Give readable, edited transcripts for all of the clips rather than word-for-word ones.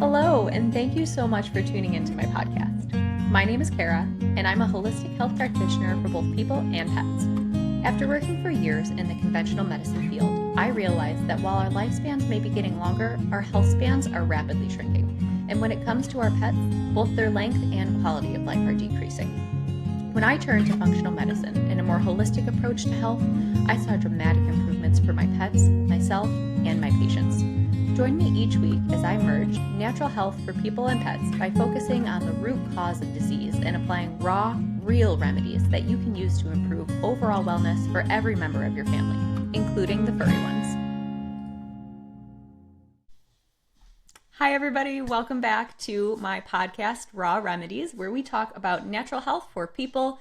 Hello, and thank you so much for tuning into my podcast. My name is Kara, and I'm a holistic health practitioner for both people and pets. After working for years in the conventional medicine field, I realized that while our lifespans may be getting longer, our health spans are rapidly shrinking. And when it comes to our pets, both their length and quality of life are decreasing. When I turned to functional medicine and a more holistic approach to health, I saw dramatic improvements for my pets, myself, and my patients. Join me each week as I merge natural health for people and pets by focusing on the root cause of disease and applying raw, real remedies that you can use to improve overall wellness for every member of your family, including the furry ones. Hi, everybody. Welcome back to my podcast, Raw Remedies, where we talk about natural health for people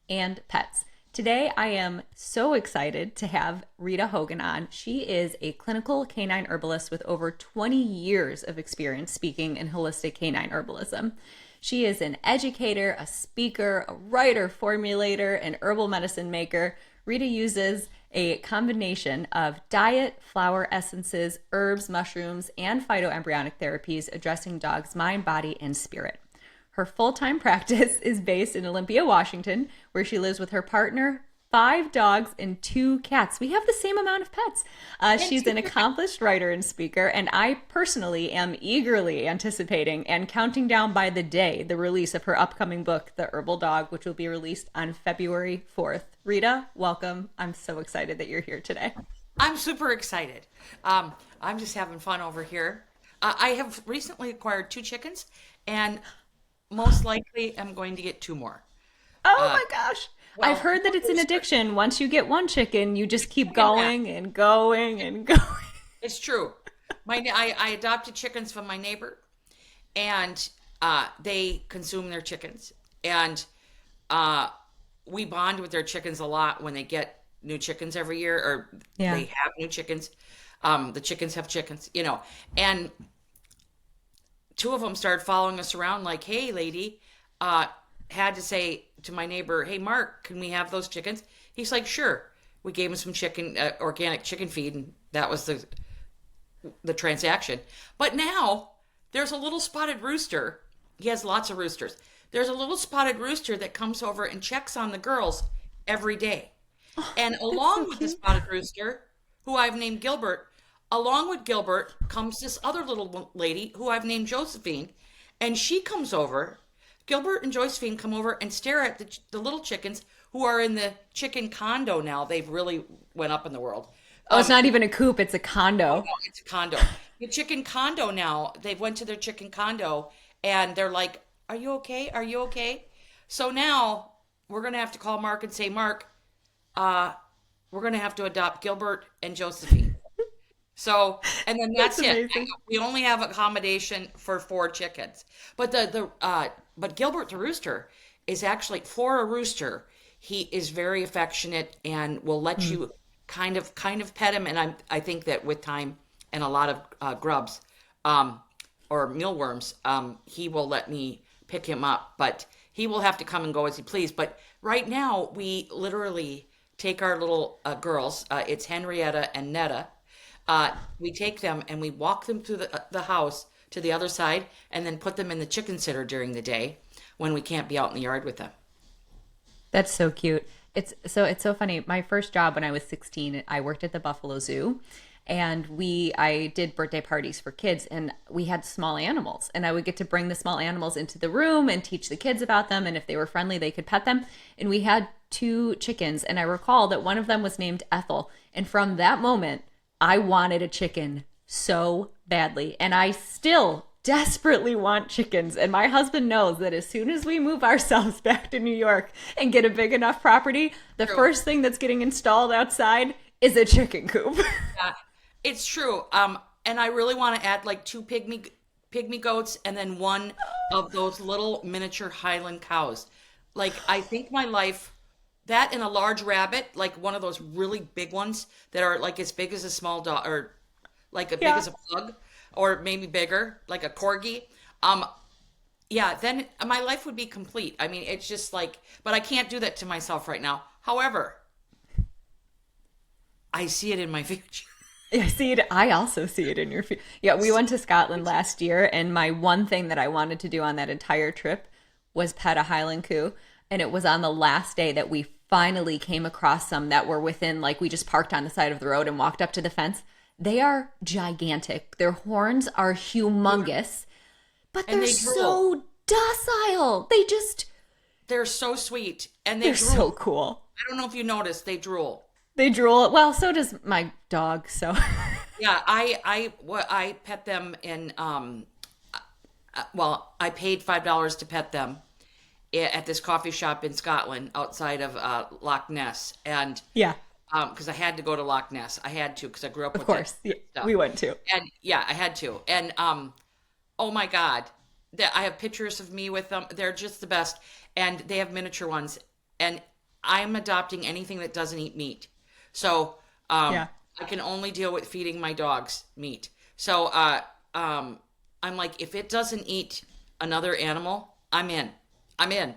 and pets. Today, I am so excited to have Rita Hogan on. She is a clinical canine herbalist with over 20 years of experience speaking in holistic canine herbalism. She is an educator, a speaker, a writer, formulator, and herbal medicine maker. Rita uses a combination of diet, flower essences, herbs, mushrooms, and phytoembryonic therapies addressing dogs' mind, body, and spirit. Her full-time practice is based in Olympia, Washington, where she lives with her partner, 5 dogs, and 2 cats. We have the same amount of pets. She's an accomplished writer and speaker, and I personally am eagerly anticipating and counting down by the day the release of her upcoming book, The Herbal Dog, which will be released on February 4th. Rita, welcome. I'm so excited that you're here today. I'm super excited. I'm just having fun over here. I have recently acquired 2 chickens, and most likely I'm going to get 2 more. Oh Uh, my gosh. well, I've heard that it's an addiction. Once you get one chicken, you just keep going and going and going. it's true. I adopted chickens from my neighbor, and they consume their chickens, and we bond with their chickens a lot when they get new chickens every year, or Yeah. they have new chickens. The chickens have chickens, and 2 of them started following us around like, hey, lady, had to say to my neighbor, hey, Mark, can we have those chickens? He's like, sure. We gave him some chicken, organic chicken feed, and that was the transaction. But now there's a little spotted rooster. He has lots of roosters. There's a little spotted rooster that comes over and checks on the girls every day. And That's along so with the cute. spotted rooster, who I've named Gilbert, along with Gilbert comes this other little lady who I've named Josephine. And she comes over. Gilbert and Josephine come over and stare at the little chickens who are in the chicken condo now. They've really went up in the world. Oh, it's Um, not even a coop, it's a condo. no, it's a condo. The chicken condo now, they've went to their chicken condo and they're like, are you okay? Are you okay? So now we're going to have to call Mark and say, Mark, uh, we're going to have to adopt Gilbert and Josephine. So, and then That's that's it. amazing. We only have accommodation for 4 chickens. But but Gilbert the rooster is actually, for a rooster, he is very affectionate and will let you kind of pet him. And I think that with time and a lot of grubs, or mealworms, he will let me pick him up. But he will have to come and go as he please. But right now, we literally take our little girls. It's Henrietta and Netta. We take them and we walk them through the house to the other side, and then put them in the chicken sitter during the day when we can't be out in the yard with them. That's so cute. It's so funny. My first job when I was 16, I worked at the Buffalo Zoo, and I did birthday parties for kids, and we had small animals, and I would get to bring the small animals into the room and teach the kids about them, and if they were friendly, they could pet them. And we had 2 chickens, and I recall that one of them was named Ethel, and from that moment I wanted a chicken so badly. And I still desperately want chickens. And my husband knows that as soon as we move ourselves back to New York and get a big enough property, the True. first thing that's getting installed outside is a chicken coop. Yeah, it's true. And I really want to add like 2 pygmy goats and then 1 of those little miniature Highland cows. Like, I think my life, that and a large rabbit, like one of those really big ones that are like as big as a small dog, or like as big Yeah. as a pug, or maybe bigger, like a corgi. Um, yeah, then my life would be complete. I mean, it's just like, but I can't do that to myself right now. However, I see it in my future. I see it. I also see it in your feet. Yeah, we went to Scotland last year, and my one thing that I wanted to do on that entire trip was pet a Highland Coo. And it was on the last day that we finally came across some that were within, like, we just parked on the side of the road and walked up to the fence. They are gigantic. Their horns are humongous, but And they're they drool. so docile. They just, They're so sweet, and they they're so drool. cool. I don't know if you noticed, they drool. They drool. Well, so does my dog. So, Yeah, I pet them in well, I paid $5 to pet them at this coffee shop in Scotland outside of Loch Ness, and yeah, because I had to go to Loch Ness, I had to because I grew up of with that course. Yeah, stuff, we went to. and yeah, I had to, and oh my God, that I have pictures of me with them. They're just the best, and they have miniature ones, and I'm adopting anything that doesn't eat meat, so Yeah. I can only deal with feeding my dogs meat. So I'm like, if it doesn't eat another animal, I'm in. I'm in.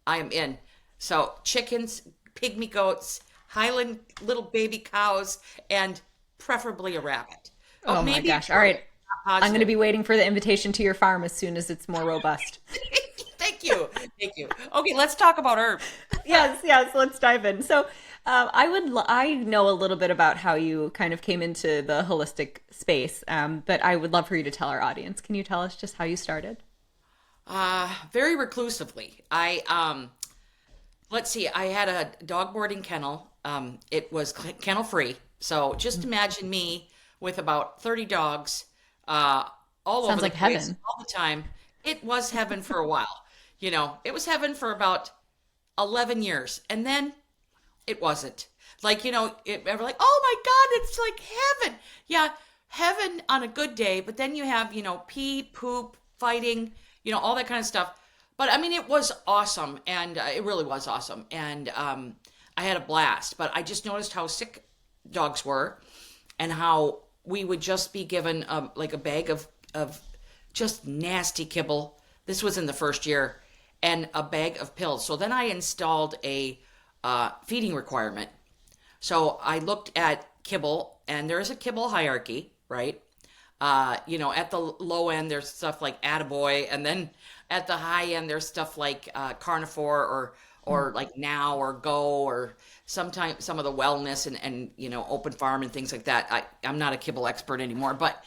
I am in. So chickens, pygmy goats, Highland little baby cows, and preferably a rabbit. Oh, Oh my maybe a gosh. All turtle. right. Not I'm going to positive. be waiting for the invitation to your farm as soon as it's more robust. Thank you. Thank you. Okay, let's talk about herbs. Yes, yes, let's dive in. So, I know a little bit about how you kind of came into the holistic space, but I would love for you to tell our audience. Can you tell us just how you started? Very reclusively. Let's see, I had a dog boarding kennel. It was kennel free. So just imagine me with about 30 dogs, uh, all over Sounds the like place heaven. all the time. It was heaven for a while. It was heaven for about 11 years. And then it wasn't. Like, we're like, oh my God, it's like heaven. Yeah, heaven on a good day, but then you have, pee, poop, fighting, all that kind of stuff. But I mean, it was awesome, and it really was awesome. And I had a blast, but I just noticed how sick dogs were and how we would just be given like a bag of just nasty kibble. This was in the first year, and a bag of pills. So then I installed a feeding requirement. So I looked at kibble, and there is a kibble hierarchy, right? At the low end, there's stuff like Attaboy, and then at the high end, there's stuff like Carnivore or like Now or Go or sometimes some of the wellness and Open Farm and things like that. I'm not a kibble expert anymore, but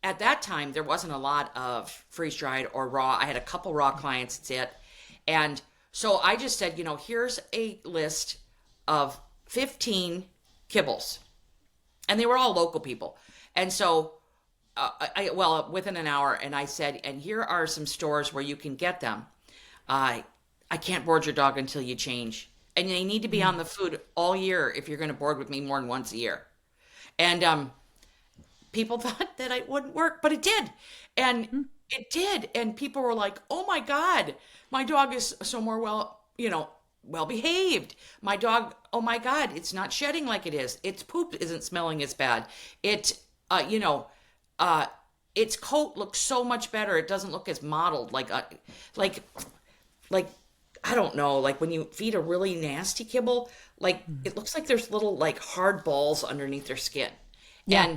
at that time there wasn't a lot of freeze dried or raw. I had a couple raw clients. That's it, and so I just said, here's a list of 15 kibbles, and they were all local people. And so, within an hour, and I said, and here are some stores where you can get them. I can't board your dog until you change, and they need to be on the food all year if you're going to board with me more than once a year. And people thought that it wouldn't work, but it did, and it did. And people were like, "Oh my God, my dog is so more well behaved. My dog, oh my God, it's not shedding like it is. Its poop isn't smelling as bad. It, uh, you know, uh, its coat looks so much better. It doesn't look as mottled like, like, I don't know, like when you feed a really nasty kibble, like it looks like there's little like hard balls underneath their skin, Yeah.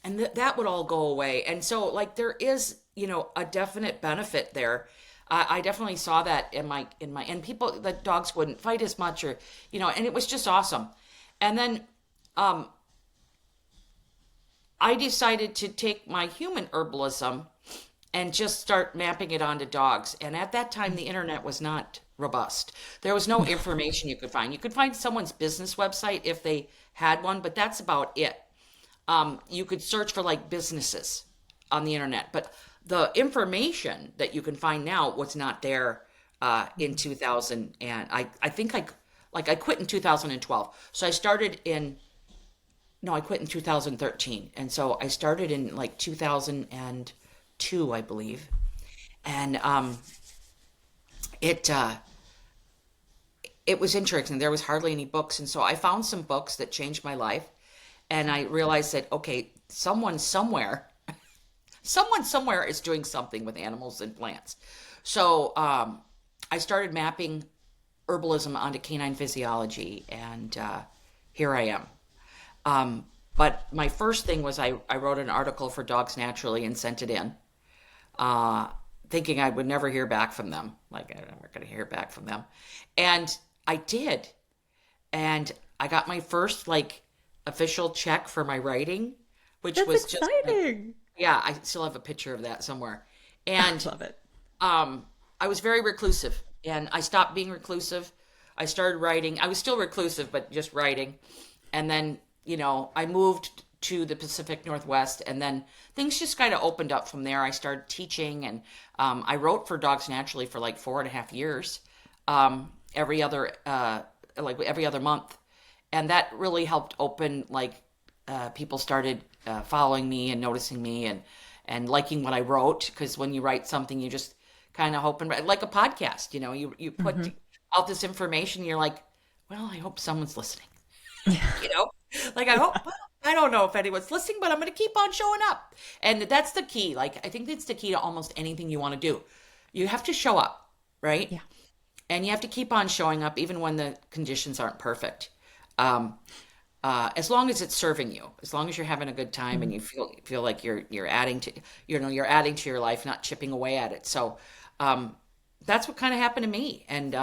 and that would all go away. And so like there is a definite benefit there. I definitely saw that in my and people, the dogs wouldn't fight as much, or and it was just awesome. And then um I decided to take my human herbalism and just start mapping it onto dogs. And at that time, the internet was not robust. There was no information you could find. You could find someone's business website if they had one, but that's about it. You could search for like businesses on the internet, but the information that you can find now was not there in 2000. And I think I quit in 2012. So I started in no, I quit in 2013. And so I started in like 2002, I believe. And it it was interesting. There was hardly any books, and so I found some books that changed my life. And I realized that okay, someone somewhere is doing something with animals and plants. So I started mapping herbalism onto canine physiology, and here I am. But my first thing was I wrote an article for Dogs Naturally and sent it in, uh, thinking I would never hear back from them. Like, I'm never going to hear back from them. And I did. And I got my first like official check for my writing, which That's was just like, exciting. yeah, I still have a picture of that somewhere. I And love it. um, I was very reclusive, and I stopped being reclusive. I started writing. I was still reclusive, but just writing. And then, I moved to the Pacific Northwest, and then things just kind of opened up from there. I started teaching, and I wrote for Dogs Naturally for like 4.5 years, every other like every other month, and that really helped open like people started following me and noticing me and liking what I wrote, because when you write something, you just kind of hope and like a podcast, you put out this information, you're like, well, I hope someone's listening. you know like I hope, well, I don't know if anyone's listening, but I'm going to keep on showing up. And that's the key. Like, I think that's the key to almost anything you want to do. You have to show up, right? Yeah. And you have to keep on showing up even when the conditions aren't perfect. um, as long as it's serving you, as long as you're having a good time and you feel like you're adding to, you're adding to your life, not chipping away at it. So um, that's what kind of happened to me. And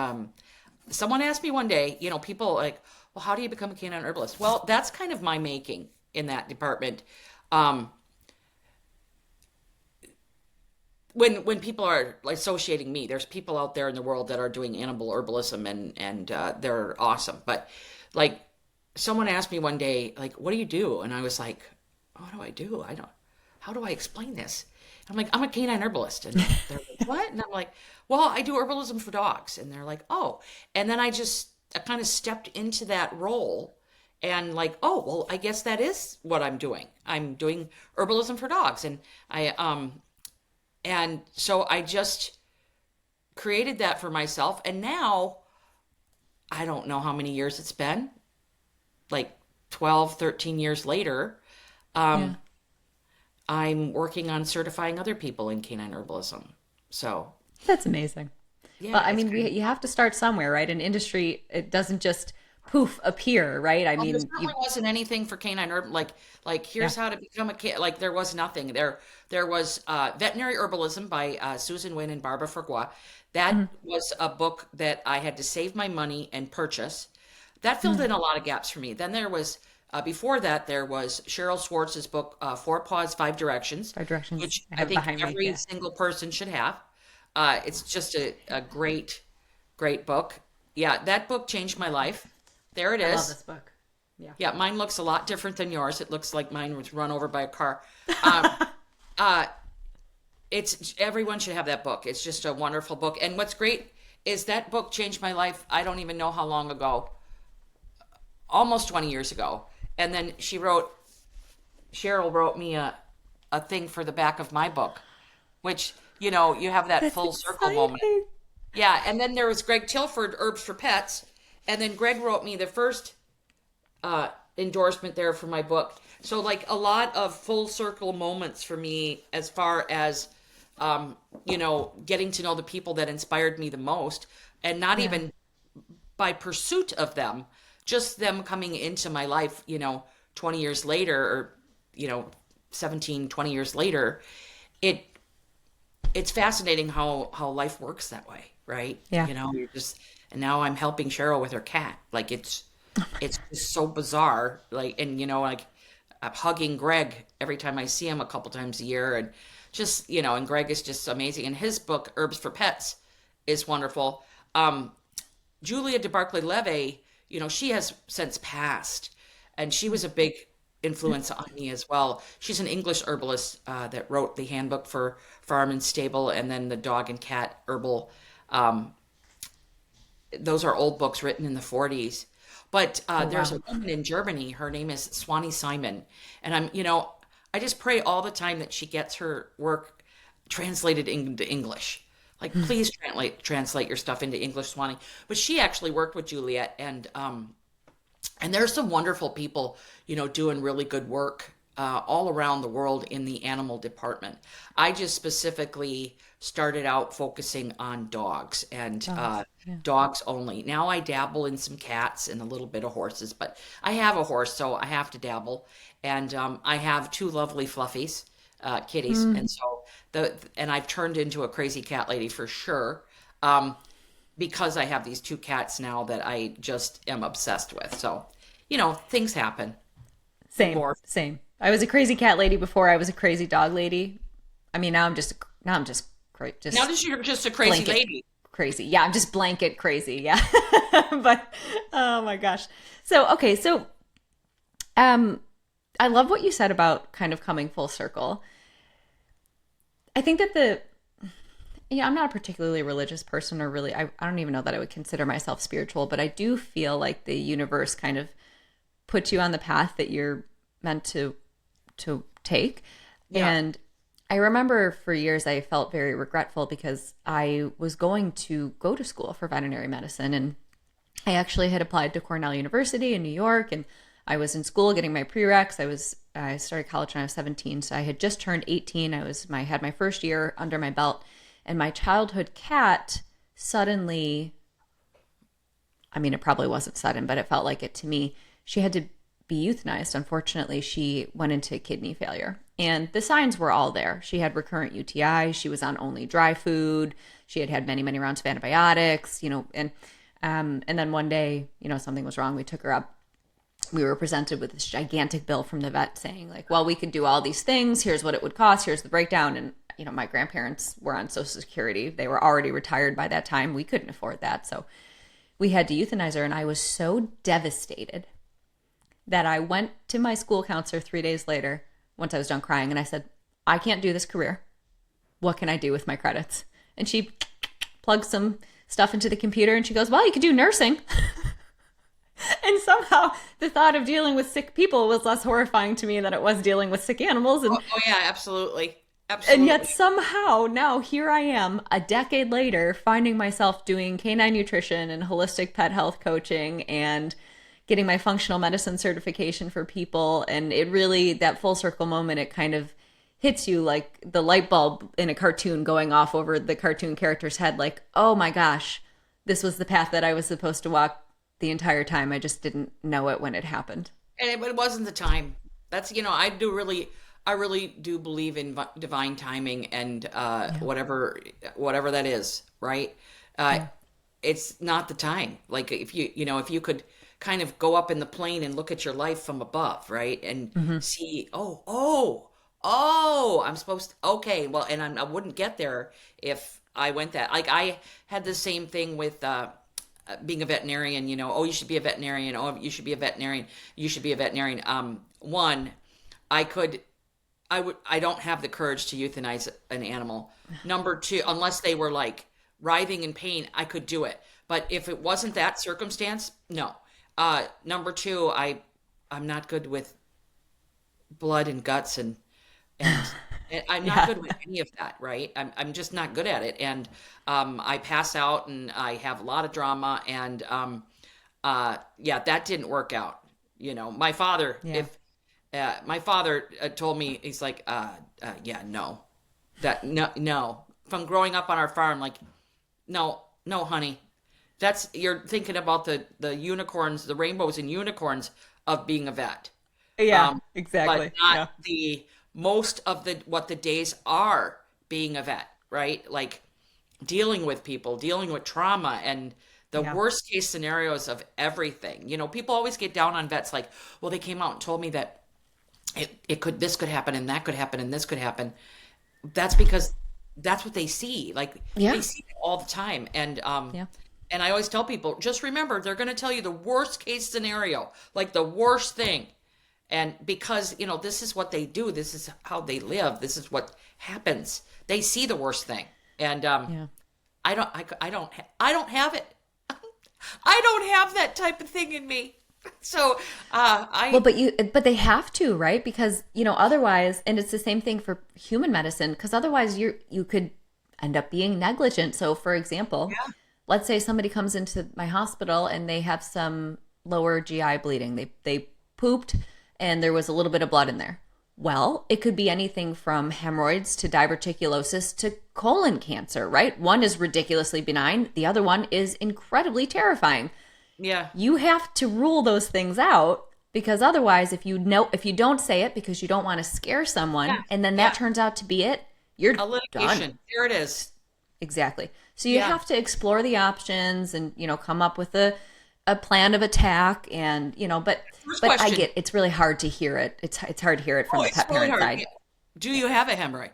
someone asked me one day, people like, well, how do you become a canine herbalist? Well, that's kind of my making in that department. Um, when people are associating me, there's people out there in the world that are doing animal herbalism, and they're awesome. But like, someone asked me one day, like, what do you do? And I was like, what do I do? I don't, how do I explain this? I'm like, I'm a canine herbalist. And they're like, what? And I'm like, well, I do herbalism for dogs. And they're like, oh. And then I kind of stepped into that role, and like, oh, well, I guess that is what I'm doing. I'm doing herbalism for dogs. And so I just created that for myself. And now I don't know how many years it's been, like 12, 13 years later. Yeah. I'm working on certifying other people in canine herbalism. So That's amazing. Well, yeah, I it's mean, kind of, you have to start somewhere, right? An industry, it doesn't just poof appear, right? I well, there mean, you, certainly wasn't anything for canine herb, like yeah. here's how to become a can, like there was nothing. There was Veterinary Herbalism by Susan Wynn and Barbara Fergois. That Mhm. was a book that I had to save my money and purchase. That filled Mhm. in a lot of gaps for me. Then there was, before that, there was Cheryl Schwartz's book, Four Paws, Five Directions, Five directions. which I I have it think behind me. every Yeah. single person should have. It's just a great, great book. Yeah, that book changed my life. There it I love is. this book. Yeah. Yeah, mine looks a lot different than yours. It looks like mine was run over by a car. Um, uh, it's everyone should have that book. It's just a wonderful book. And what's great is that book changed my life. I don't even know how long ago, almost 20 years ago. And then Cheryl wrote me a thing for the back of my book, which, you have that That's full circle moment. exciting. Yeah, and then there was Greg Tilford, Herbs for Pets, and then Greg wrote me the first endorsement there for my book. So like a lot of full circle moments for me as far as getting to know the people that inspired me the most, and not Yeah. even by pursuit of them, just them coming into my life, 20 years later, or, you know, 17, 20 years later. It it's fascinating how life works that way, right? Yeah. You're just, and now I'm helping Cheryl with her cat. Like it's just so bizarre. Like, and like I'm hugging Greg every time I see him a couple times a year, and just, and Greg is just amazing. And his book, Herbs for Pets, is wonderful. Julia de Barclay Leve, she has since passed, and she was a big influence on me as well. She's an English herbalist that wrote the handbook for farm and stable, and then the dog and cat herbal. Um, those are old books written in the 40s. But Oh, there's wow. a woman in Germany. Her name is Swanee Simon, and I just pray all the time that she gets her work translated into English. Like, please translate your stuff into English, Swanee. But she actually worked with Juliet, and there's some wonderful people, doing really good work all around the world in the animal department. I just specifically started out focusing on dogs and Dogs. Yeah. dogs only. Now I dabble in some cats and a little bit of horses, but I have a horse, so I have to dabble. And I have two lovely fluffies, kitties, Mm. and so and I've turned into a crazy cat lady for sure. Um, because I have these two cats now that I just am obsessed with. So, things happen. We Same, morph. same. I was a crazy cat lady before I was a crazy dog lady. I mean, now I'm just Now just that you're just a crazy blanket lady. crazy. Yeah, I'm just blanket crazy. Yeah. But oh my gosh. So, okay, so I love what you said about kind of coming full circle. I think that I'm not a particularly religious person or really I don't even know that I would consider myself spiritual, but I do feel like the universe kind of puts you on the path that you're meant to take. Yeah. And I remember for years I felt very regretful because I was going to go to school for veterinary medicine, and I actually had applied to Cornell University in New York, and I was in school getting my prereqs. I started college when I was 17, so I had just turned 18. I had my first year under my belt, and my childhood cat suddenly, I mean, it probably wasn't sudden, but it felt like it to me. She had to be euthanized. Unfortunately, she went into kidney failure. And the signs were all there. She had recurrent UTI. She was on only dry food. She had had many, many rounds of antibiotics, and then one day, something was wrong. We took her up. We were presented with this gigantic bill from the vet saying, like, well, we could do all these things. Here's what it would cost. Here's the breakdown. And, my grandparents were on Social Security. They were already retired by that time. We couldn't afford that. So we had to euthanize her. And I was so devastated that I went to my school counselor 3 days later, once I was done crying, and I said, I can't do this career. What can I do with my credits? And she plugged some stuff into the computer and she goes, well, you could do nursing. And somehow the thought of dealing with sick people was less horrifying to me than it was dealing with sick animals. Oh, yeah, absolutely. And yet Absolutely. somehow now here I am a decade later finding myself doing canine nutrition and holistic pet health coaching and getting my functional medicine certification for people. And it really, that full circle moment, it kind of hits you like the light bulb in a cartoon going off over the cartoon character's head. Like, oh my gosh, this was the path that I was supposed to walk the entire time. I just didn't know it when it happened. And it wasn't the time. That's, I really do believe in divine timing and Yeah. whatever that is, right? Uh, Yeah. it's not the time. Like if you could kind of go up in the plane and look at your life from above, right? And Hmm. see, oh, I'm supposed to, okay, well, and I wouldn't get there if I went that. Like I had the same thing with being a veterinarian, oh, you should be a veterinarian. Oh, you should be a veterinarian. You should be a veterinarian. One, I could, I don't have the courage to euthanize an animal. Number two, unless they were like writhing in pain, I could do it. But if it wasn't that circumstance, no. Number two, I'm not good with blood and guts and and I'm not Yeah. good with any of that, right? I'm just not good at it, and I pass out and I have a lot of drama, and yeah, that didn't work out. My father, Yeah. if my father told me, he's like, yeah, no, that no. From growing up on our farm, like, no, no, honey, you're thinking about the unicorns, the rainbows and unicorns of being a vet, Yeah, um, but exactly. not Yeah. the most of the what the days are being a vet, right? Like dealing with people, dealing with trauma and the Yeah. worst case scenarios of everything. People always get down on vets like, well, they came out and told me that this could happen and that could happen and this could happen. That's because that's what they see. Like they Yeah. see it all the time. Yeah. And I always tell people, just remember, they're going to tell you the worst case scenario, like the worst thing. And because, this is what they do, this is how they live, this is what happens. They see the worst thing. And Yeah. I don't have it. I don't have that type of thing in me. So, Well, I but they have to, right? Because, otherwise, and it's the same thing for human medicine, because otherwise you could end up being negligent. So, for example, yeah, let's say somebody comes into my hospital and they have some lower GI bleeding. They pooped and there was a little bit of blood in there. Well, it could be anything from hemorrhoids to diverticulosis to colon cancer, right? One is ridiculously benign, the other one is incredibly terrifying. Yeah. You have to rule those things out because otherwise if you don't say it because you don't want to scare Yeah. someone and then that Yeah. turns out to be it, you're A done. litigation. There it is. Exactly. So you Yeah. have to explore the options and, come up with a plan of attack and, First but I question. get it's really hard to hear it. It's hard to hear it Oh, from the it's pet really parent hard. side. Yeah. Do you have a hemorrhoid?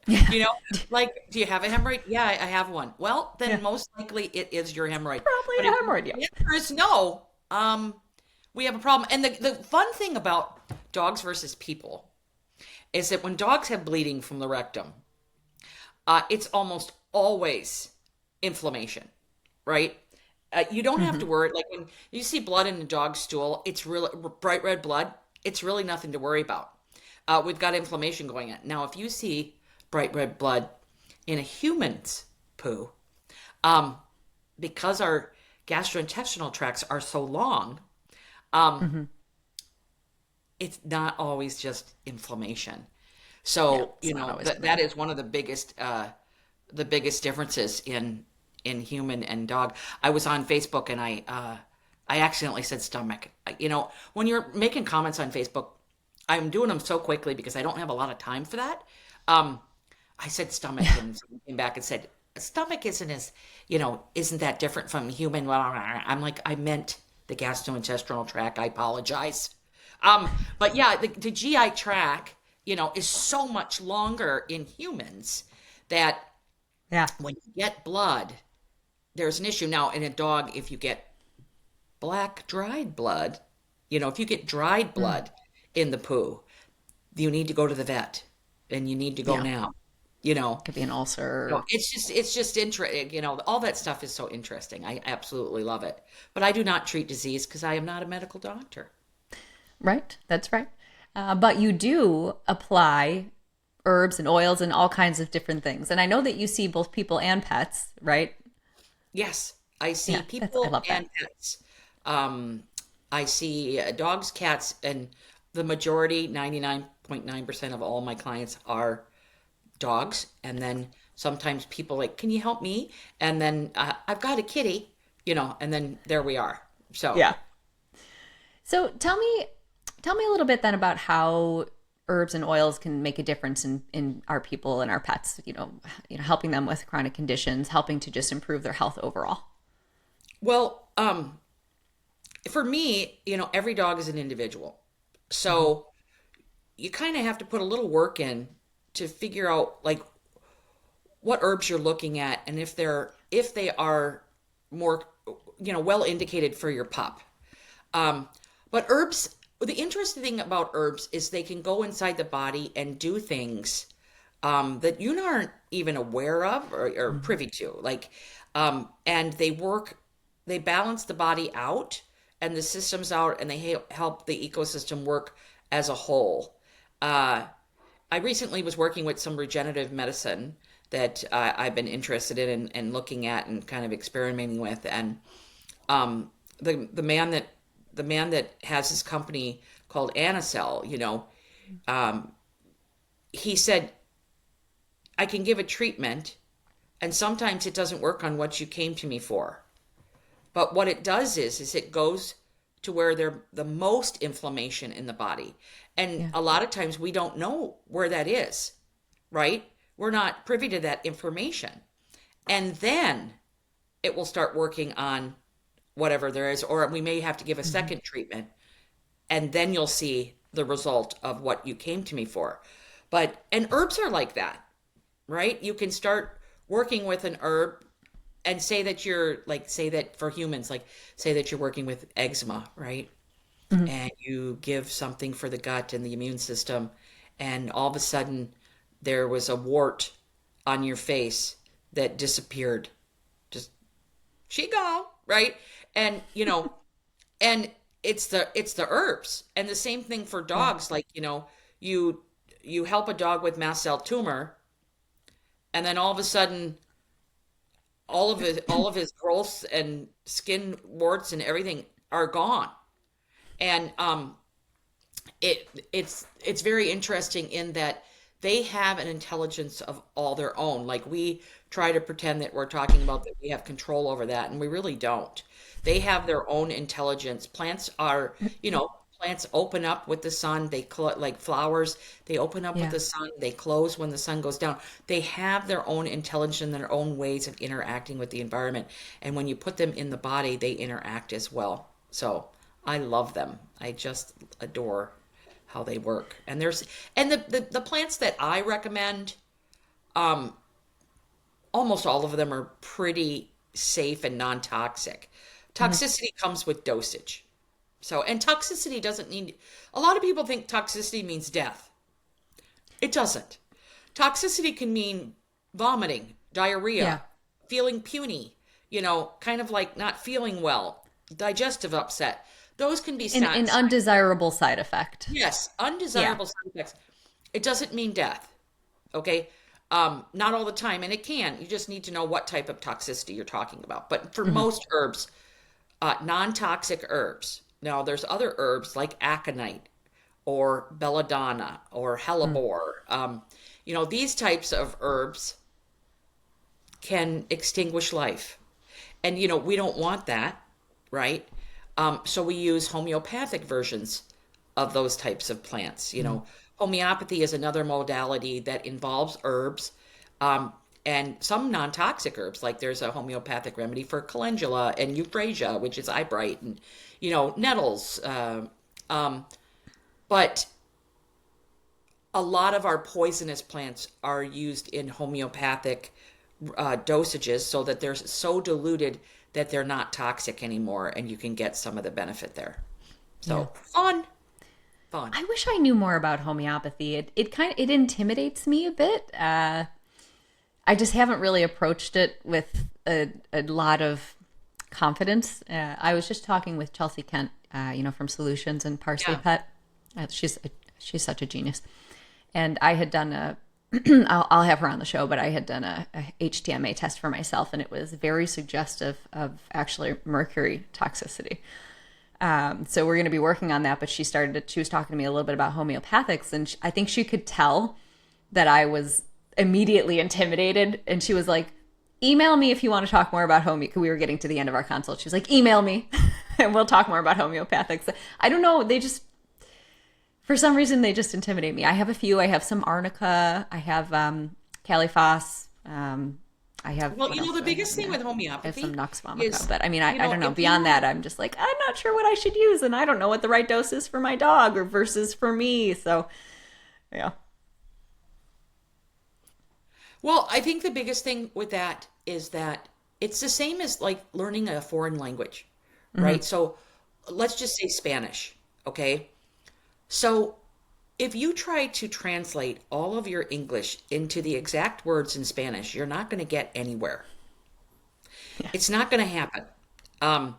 Yeah. You know, like, do you have a hemorrhoid? Yeah, I have one. Well, Yeah. then most likely it is your hemorrhoid. Probably But a if hemorrhoid, yeah. the answer is no, we have a problem. And the fun thing about dogs versus people is that when dogs have bleeding from the rectum, it's almost always inflammation, right? You don't have to Hmm. worry. Like when you see blood in a dog's stool, it's really bright red blood. It's really nothing to worry about. We've got inflammation going on. Now, if you see bright red blood in a human's poo, um, because our gastrointestinal tracts are so long, um, Hmm. it's not always just inflammation. Yeah, So, it's not always that clear. is one of the biggest differences in human and dog. I was on Facebook and I accidentally said stomach. When you're making comments on Facebook, I'm doing them so quickly because I don't have a lot of time for that. Um, I said stomach, Yeah. and someone came back and said stomach isn't that different from human? I'm like, I meant the gastrointestinal tract. I apologize. But yeah, the GI tract, is so much longer in humans that Yeah. when you get blood, there's an issue. Now, in a dog, if you get black dried blood, if you get dried Mm. blood in the poo, you need to go to the vet and you need to go Yeah. now. You know, Could be an ulcer. it's just interesting. All that stuff is so interesting. I absolutely love it. But I do not treat disease because I am not a medical doctor. Right. That's right. But you do apply herbs and oils and all kinds of different things. And I know that you see both people and pets, right? Yes, I see Yeah, I people love that. and pets. Um, I see dogs, cats, and the majority, 99.9% of all my clients are dogs. And then sometimes people like, can you help me? And then I've got a kitty, and then there we are. So, Yeah. So tell me a little bit then about how herbs and oils can make a difference in our people and our pets, helping them with chronic conditions, helping to just improve their health overall. well, for me, every dog is an individual. Hmm. So you kind of have to put a little work in to figure out like what herbs you're looking at and if they are more well indicated for your pup. But herbs, the interesting thing about herbs is they can go inside the body and do things that you aren't even aware of or Hmm. privy to. Like, and they balance the body out and the systems out, and they help the ecosystem work as a whole. Uh, I recently was working with some regenerative medicine that I've been interested in and looking at and kind of experimenting with, and um, the man that has his company called Anacell, um, he said I can give a treatment, and sometimes it doesn't work on what you came to me for. But what it does is it goes to where there's the most inflammation in the body, and Yeah. a lot of times we don't know where that is, right? We're not privy to that information, and then it will start working on whatever there is, or we may have to give a Hmm. second treatment and then you'll see the result of what you came to me for. And herbs are like that, right? You can start working with an herb and say that for humans, like say that you're working with eczema, right? Hmm. And you give something for the gut and the immune system, and all of a sudden there was a wart on your face that disappeared. Just she gone, right? And and it's the herbs, and the same thing for Yeah. dogs. Like you you help a dog with mast cell tumor, and then all of a sudden all of his growths and skin warts and everything are gone. And It's very interesting in that they have an intelligence of all their own. Like we try to pretend that we're talking about that we have control over that, and we really don't. They have their own intelligence. Plants are, plants open up with the sun. Like flowers, they open up with Yeah. the sun. They close when the sun goes down. They have their own intelligence and their own ways of interacting with the environment. And when you put them in the body, they interact as well. So I love them. I just adore how they work. And the plants that I recommend, um, almost all of them are pretty safe and non-toxic. Mhm. Toxicity comes with dosage. So, and toxicity doesn't mean, a lot of people think toxicity means death. It doesn't. Toxicity can mean vomiting, Yeah. diarrhea, feeling puny, kind of like not feeling well, digestive upset. Those can be An undesirable side effect. yes, Yeah. undesirable side effects. It doesn't mean death, okay? Not all the time, and it can. You just need to know what type of toxicity you're talking about. But for Hmm. most herbs, non-toxic herbs. Now, there's other herbs like aconite or belladonna or hellebore. These types of herbs can extinguish life. And, we don't want that, right? So we use homeopathic versions of those types of plants. Homeopathy is another modality that involves herbs, and some non-toxic herbs. Like there's a homeopathic remedy for calendula and euphrasia, which is eyebright, and nettles. But a lot of our poisonous plants are used in homeopathic dosages so that they're so diluted that they're not toxic anymore, and you can get some of the benefit there. Yeah. So fun, fun. I wish I knew more about homeopathy. It intimidates me a bit. I just haven't really approached it with a lot of confidence. I was just talking with Chelsea Kent, from Solutions and Parsley Yeah. Pet. She's such a genius. And I had done I'll have her on the show, but I had done a HTMA test for myself, and it was very suggestive of actually mercury toxicity. So we're going to be working on that. But she was talking to me a little bit about homeopathics, and I think she could tell that I was immediately intimidated. And she was like, email me if you want to talk more about homeopathy. We were getting to the end of our consult. She was like, email me and we'll talk more about homeopathics. I don't know. For some reason, they just intimidate me. I have a few. I have some arnica. I have califas. I have, Well, what else the do I have biggest in thing there? with I have some homeopathy Nux vomica. is, But I mean, I don't know. if Beyond you that, I'm just like, I'm not sure what I should use. And I don't know what the right dose is for my dog or versus for me. So, yeah. well, I think the biggest thing with that is that it's the same as like learning a foreign language, Hmm. right? So let's just say Spanish, okay? So if you try to translate all of your English into the exact words in Spanish, you're not going to get anywhere. Yeah. It's not going to happen. Um,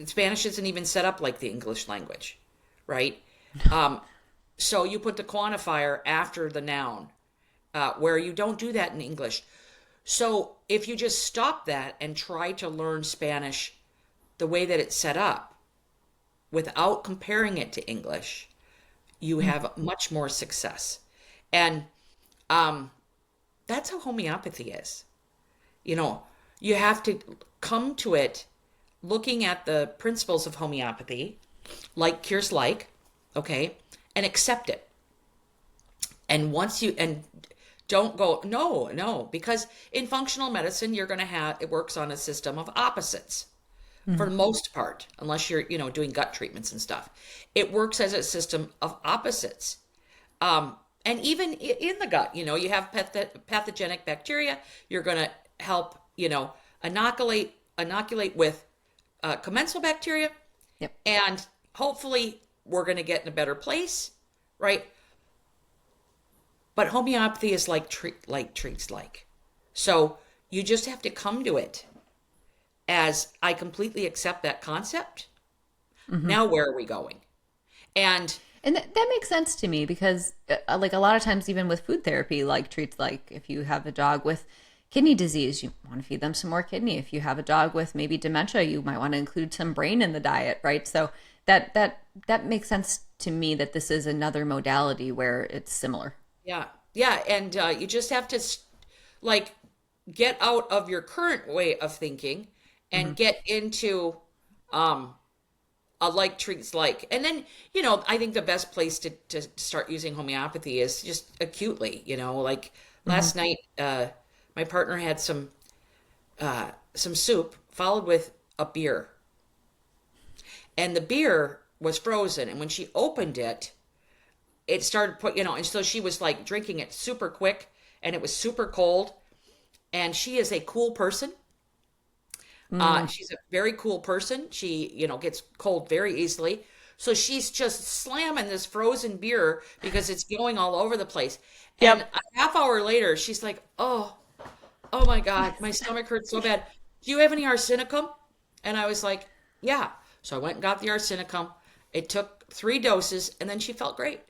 Spanish isn't even set up like the English language, right? Um, so you put the quantifier after the noun, where you don't do that in English. So if you just stop that and try to learn Spanish the way that it's set up without comparing it to English, you have much more success. And um, that's how homeopathy is. You know, you have to come to it looking at the principles of homeopathy, like cures like, okay, and accept it. And once you, and don't go, no, no, because in functional medicine, you're going to have, it works on a system of opposites for Mhm. the most part, unless you're, doing gut treatments and stuff. It works as a system of opposites. And even in the gut, you have pathogenic bacteria. You're going to help, inoculate with commensal bacteria, Yep. and hopefully we're going to get in a better place, right? But homeopathy is treats like. So you just have to come to it as I completely accept that concept. Hmm. Now where are we going? And And that makes sense to me because, like, a lot of times, even with food therapy, like treats like if you have a dog with kidney disease, you want to feed them some more kidney. If you have a dog with maybe dementia, you might want to include some brain in the diet, right? So That makes sense to me that this is another modality where it's similar. Yeah. Yeah. And you just have to like get out of your current way of thinking Hmm. and get into um, a like treats like. And then, I think the best place to start using homeopathy is just acutely, like Hmm. last night, my partner had some soup followed with a beer. And the beer was frozen. And when she opened it, it started and so she was like drinking it super quick and it was super cold. And she is a cool person. Mm, She's a very cool person. She, gets cold very easily. So she's just slamming this frozen beer because it's going all over the place. And yep. a half hour later, she's like, oh my God, my stomach hurts so bad. Do you have any arsenicum? And I was like, yeah. So I went and got the arsenicum. It took 3 doses and then she felt great.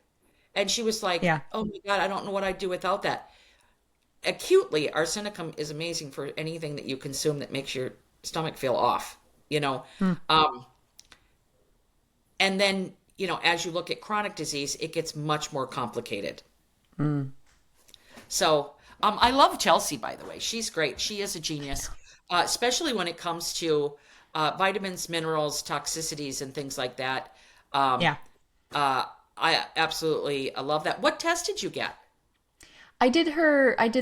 And she was like, Yeah. oh my God, I don't know what I'd do without that. Acutely, arsenicum is amazing for anything that you consume that makes your stomach feel off, you know. Mm, Um, and then, as you look at chronic disease, it gets much more complicated. mm. So, I love Chelsea, by the way. She's great. She is a genius, especially when it comes to vitamins, minerals, toxicities, and things like that. Um, Yeah. I absolutely love that. What test did you get? I did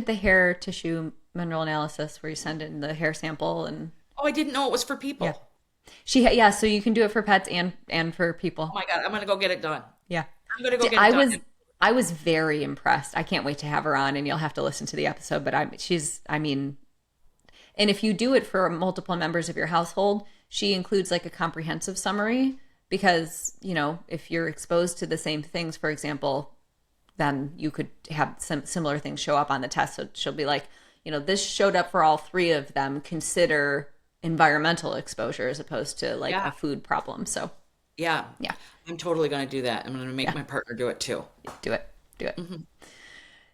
the hair tissue mineral analysis where you send in the hair sample and Oh, I didn't know it was for yeah. people. Yeah, so you can do it for pets and for Oh people. my God, I'm gonna go get it done. Yeah. I'm gonna go D- get it I done. was I was very impressed. I can't wait to have her on and you'll have to listen to the episode, but I mean, and if you do it for multiple members of your household, she includes like a comprehensive summary because, if you're exposed to the same things, for example, then you could have some similar things show up on the test. So she'll be like, this showed up for all three of them. Consider environmental exposure as opposed to like a Yeah, food problem. So yeah. yeah, I'm totally gonna do that. I'm gonna make yeah, my partner do it too. do it, do it. Hmm.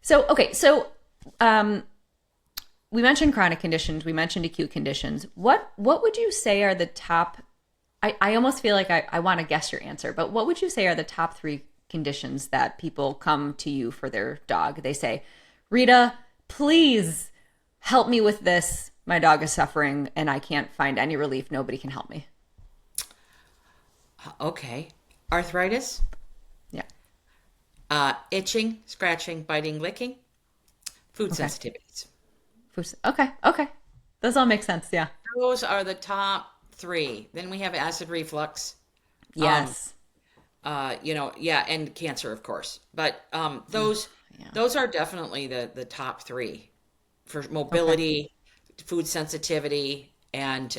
So okay, so um, we mentioned chronic conditions, we mentioned acute conditions. What would you say are the top? I almost feel like I want to guess your answer, but what would you say are the top three conditions that people come to you for their dog? They say, Rita, please help me with this. My dog is suffering and I can't find any relief. Nobody can help me. Okay. Arthritis, Yeah. itching, scratching, biting, licking, food Okay. sensitivities. Okay. Okay. Those all make sense. Yeah. Those are the top three. Then we have acid reflux. Um, Yes. yeah, and cancer, of course. But Ugh, those yeah. those are definitely the top three for Okay. mobility, food sensitivity, and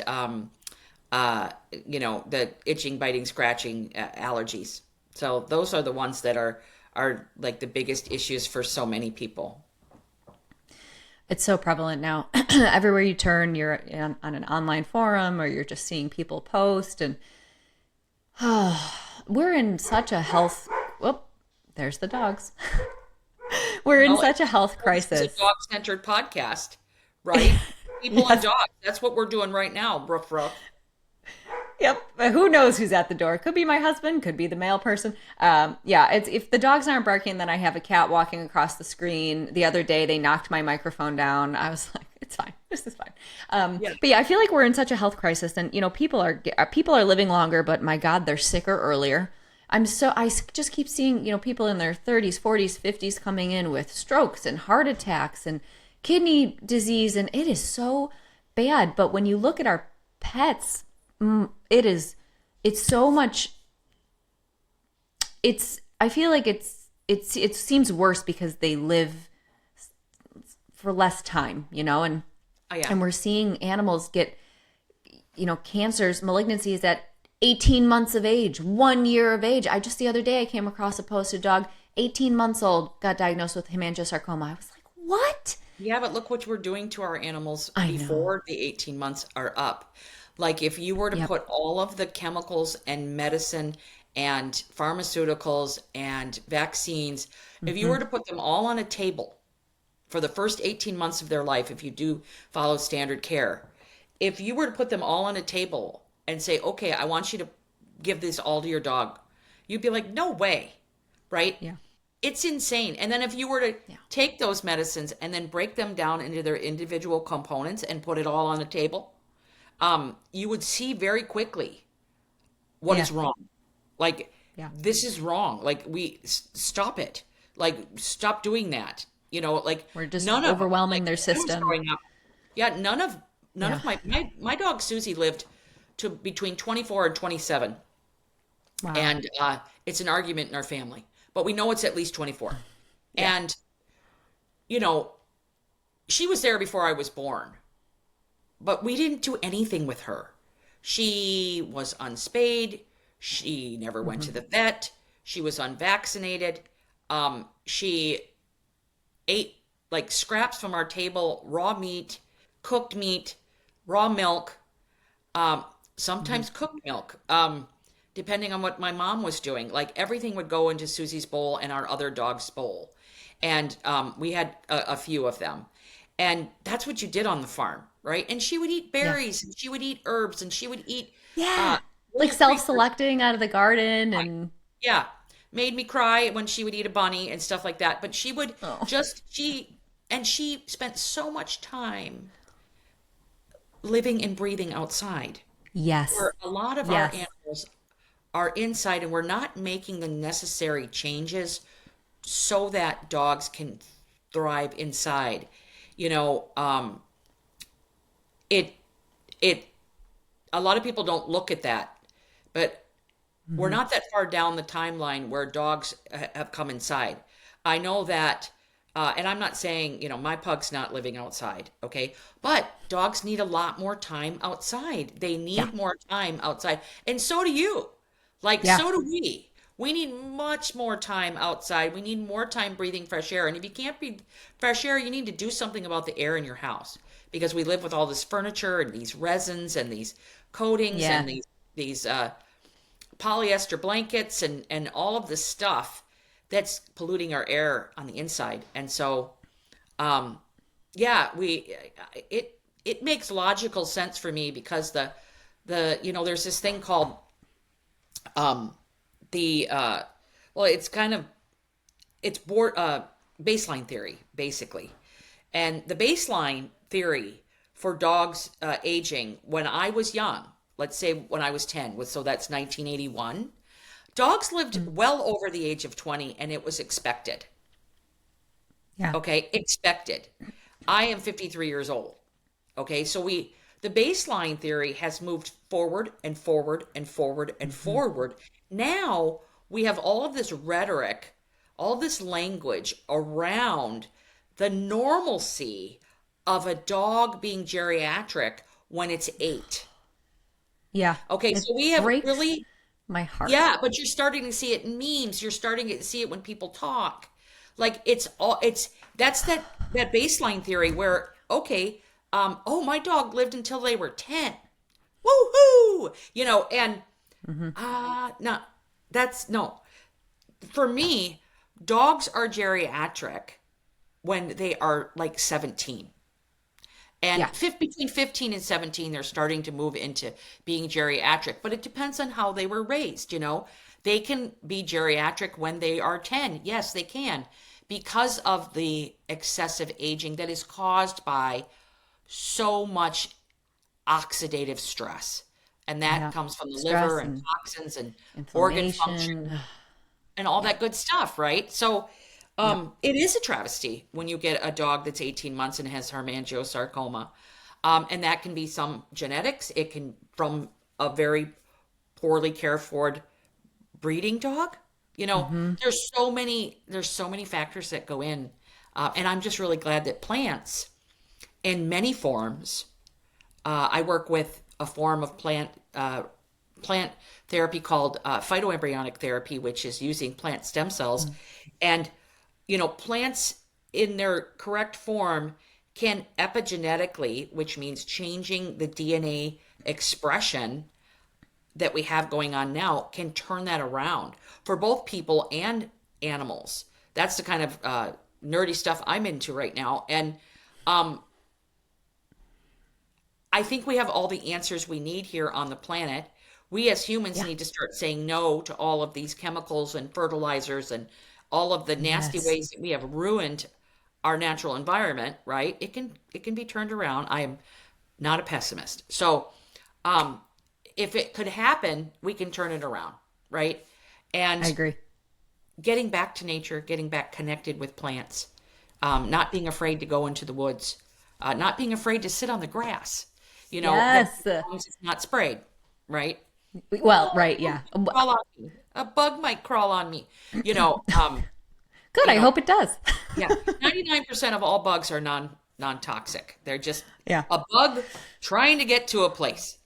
the itching, biting, scratching, allergies. So those are the ones that are like the biggest issues for so many people. It's so prevalent now. Everywhere you turn, you're on an online forum or you're just seeing people post. And we're in such a health. Whoop, there's the dogs. We're in Well, such a health this is a crisis. dog-centered podcast, right? People and Yes. dogs. That's what we're doing right now. Ruff, ruff. Yep. Who knows who's at the door? Could be my husband. Could be the male person. Yeah. It's if the dogs aren't barking, then I have a cat walking across the screen. The other day, they knocked my microphone down. I was like, it's fine. This is fine. Yeah. But yeah, I feel like we're in such a health crisis, and people are living longer, but my God, they're sicker earlier. Just keep seeing people in their 30s, 40s, 50s coming in with strokes and heart attacks and kidney disease, and it is so bad. But when you look at our pets, it's so much. I feel like it seems worse because they live for less time, and Oh yeah. and we're seeing animals get cancers, malignancies at 18 months of age, 1 year of age. I just the other day I came across a posted dog, 18 months old, got diagnosed with hemangiosarcoma. I was like, what? Yeah, but look what we're doing to our animals I know. before the 18 months are up. Like if you were to Yep. put all of the chemicals and medicine and pharmaceuticals and vaccines, if you Hmm. were to put them all on a table for the first 18 months of their life, if you do follow standard care, if you were to put them all on a table and say, okay, I want you to give this all to your dog, you'd be like, no way, right? Yeah. It's insane. And then if you were to Yeah. take those medicines and then break them down into their individual components and put it all on the table, you would see very quickly what Yeah. is wrong. Like, Yeah. this is wrong. Like, stop it. Like, stop doing that. Like We're just none of them, like overwhelming their when I was system. growing up. Yeah, none Yeah. of my dog Susie lived to between 24 and 27. Wow. And it's an argument in our family, but we know it's at least 24. Yeah. And, you know, she was there before I was born, but we didn't do anything with her. She was unspayed. She never went to the vet. She was unvaccinated. She ate like scraps from our table, raw meat, cooked meat, raw milk, sometimes cooked milk, depending on what my mom was doing. Like everything would go into Susie's bowl and our other dog's bowl. And we had a few of them. And that's what you did on the farm, right? And she would eat Yeah. berries and she would eat herbs and she would eat Yeah. Like little creatures. self-selecting out of the garden and Yeah. Made me cry when she would eat a bunny and stuff like that. But she would oh. she spent so much time living and breathing outside. Yes. Where a lot of our Yes. animals are inside and we're not making the necessary changes so that dogs can thrive inside. You know, it it a lot of people don't look at that, but we're not that far down the timeline where dogs have come inside. I know that, and I'm not saying, my pug's not living outside, okay? But dogs need a lot more time outside. They Yeah. need more time outside. And so do you. Like, Yeah. so do we. We need much more time outside. We need more time breathing fresh air. And if you can't breathe fresh air, you need to do something about the air in your house because we live with all this furniture and these resins and these coatings Yeah. and these polyester blankets and all of this stuff that's polluting our air on the inside. And so, yeah, it makes logical sense for me because there's this thing called the well, it's kind of it's board baseline theory basically, and the baseline theory for dogs aging when I was young, let's say when I was 10, so that's 1981, dogs lived well over the age of 20 and it was expected. Yeah. Okay, expected. I am 53 years old. Okay, so the baseline theory has moved forward and forward and forward and forward. Now we have all of this rhetoric, all this language around the normalcy of a dog being geriatric when it's 8. Yeah. Okay, It so we have breaks really, my heart. yeah, but you're starting to see it in memes. You're starting to see it when people talk. Like that's that baseline theory where, okay, oh, my dog lived until they were 10. Woohoo! And no, no. For me, dogs are geriatric when they are like 17. And Yeah. between 15 and 17, they're starting to move into being geriatric. But it depends on how they were raised, They can be geriatric when they are 10. Yes, they can. Because of the excessive aging that is caused by so much oxidative stress. And that Yeah. comes from the Stress liver and and toxins and organ function inflammation. and all Yeah. that good stuff, right? So Yep. it is a travesty when you get a dog that's 18 months and has hemangiosarcoma. And that can be some genetics. It can from a very poorly cared for breeding dog. There's so many factors that go in. And I'm just really glad that plants in many forms, I work with a form of plant therapy called phytoembryonic therapy, which is using plant stem cells. And, plants in their correct form can epigenetically, which means changing the DNA expression that we have going on now, can turn that around for both people and animals. That's the kind of nerdy stuff I'm into right now. And I think we have all the answers we need here on the planet. We as humans Yeah. need to start saying no to all of these chemicals and fertilizers and all of the nasty Yes. ways that we have ruined our natural environment, right? It can be turned around. I am not a pessimist. So, um, if it could happen, we can turn it around, right? I And agree. getting back to nature, getting back connected with plants, not being afraid to go into the woods, not being afraid to sit on the grass, that Yes. as long as it's not sprayed, right? Well, right. Yeah. Crawl on me. A bug might crawl on me. You know, um, Good. you I know, hope it does. yeah, 99% of all bugs are non-toxic. They're just Yeah. a bug trying to get to a place.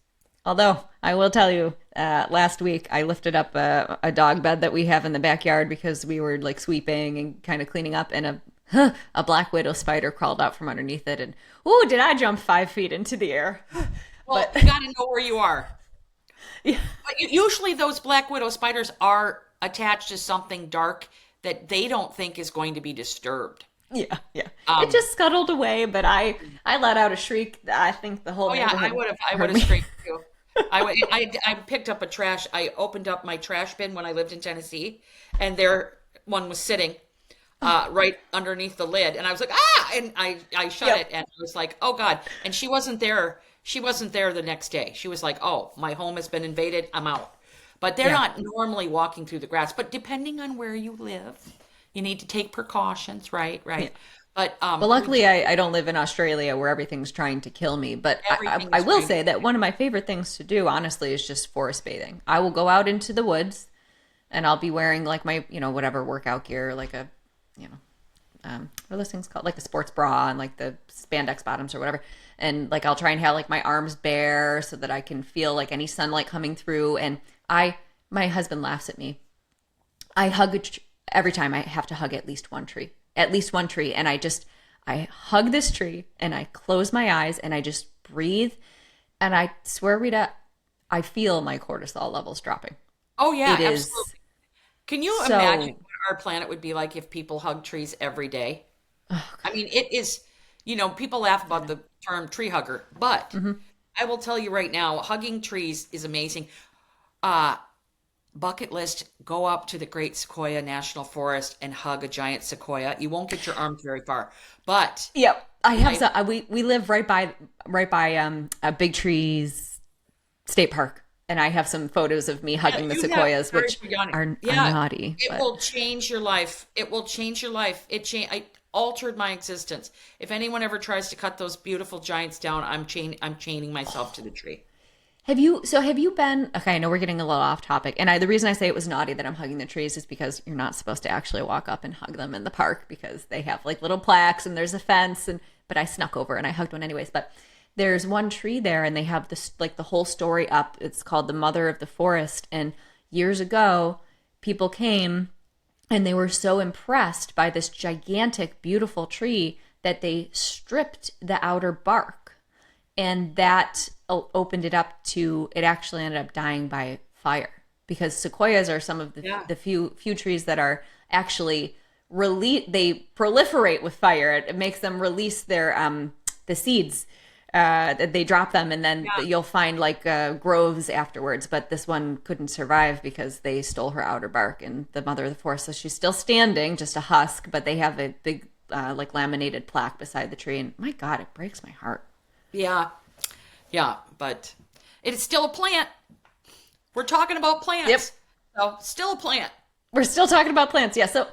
Although I will tell you, last week I lifted up a dog bed that we have in the backyard because we were like sweeping and kind of cleaning up, and a black widow spider crawled out from underneath it, and ooh, did I jump 5 feet into the air? Well, But you got to know where you are. yeah, But usually those black widow spiders are attached to something dark that they don't think is going to be disturbed. yeah, yeah. It Um, just scuttled away, but I let out a shriek. I think the whole oh yeah, neighborhood I would heard have me. screamed too. I picked up a trash. I opened up my trash bin when I lived in Tennessee, and there one was sitting right underneath the lid, and I was like, ah, and I shut it, Yep. and I was like, oh God, and she wasn't there. She wasn't there the next day. She was like, oh, my home has been invaded. I'm out. But they're Yeah. not normally walking through the grass. But depending on where you live, you need to take precautions, right? Yeah. Right. But Well, we luckily, do, I don't live in Australia where everything's trying to kill me. But everything I is will trying to. say that one of my favorite things to do, honestly, is just forest bathing. I will go out into the woods and I'll be wearing like my, whatever workout gear, like a, you know, what are those things called? Like the sports bra and like the spandex bottoms or whatever. And like I'll try and have like my arms bare so that I can feel like any sunlight coming through. And my husband laughs at me. I hug every time I have to hug at least one tree. And I hug this tree and I close my eyes and I just breathe. And I swear, Rita, I feel my cortisol levels dropping. Oh yeah, It is absolutely. Can you imagine so, what our planet would be like if people hugged trees every day? I mean, it is, people laugh about the term tree hugger, but mhm. I will tell you right now, hugging trees is amazing. Uh, Bucket list, go up to the Great Sequoia National Forest and hug a giant sequoia. You won't get your arms very far, but Yep. I have I, some, we live right by a Big Trees State Park. And I have some photos of me yeah, hugging the you have sequoias, very which organic. are Yeah, naughty, it but will change your life. It will change your life. I altered my existence. If anyone ever tries to cut those beautiful giants down, I'm chaining myself to the tree. have you been, okay, I know we're getting a little off topic. And the reason I say it was naughty that I'm hugging the trees is because you're not supposed to actually walk up and hug them in the park because they have like little plaques and there's a fence but I snuck over and I hugged one anyways. But there's one tree there and they have this like the whole story up. It's called the Mother of the Forest. And years ago, people came and they were so impressed by this gigantic, beautiful tree that they stripped the outer bark. And that opened it up to, it actually ended up dying by fire because sequoias are some of Yeah. the few trees that are actually they proliferate with fire. It makes them release their the seeds. They drop them and then Yeah. you'll find like groves afterwards. But this one couldn't survive because they stole her outer bark and the Mother of the Forest. So she's still standing, just a husk, but they have a big like laminated plaque beside the tree. And my God, it breaks my heart. Yeah. Yeah, but it is still a plant. We're talking about Yep. plants. So, still a plant. We're still talking about plants. Yeah. So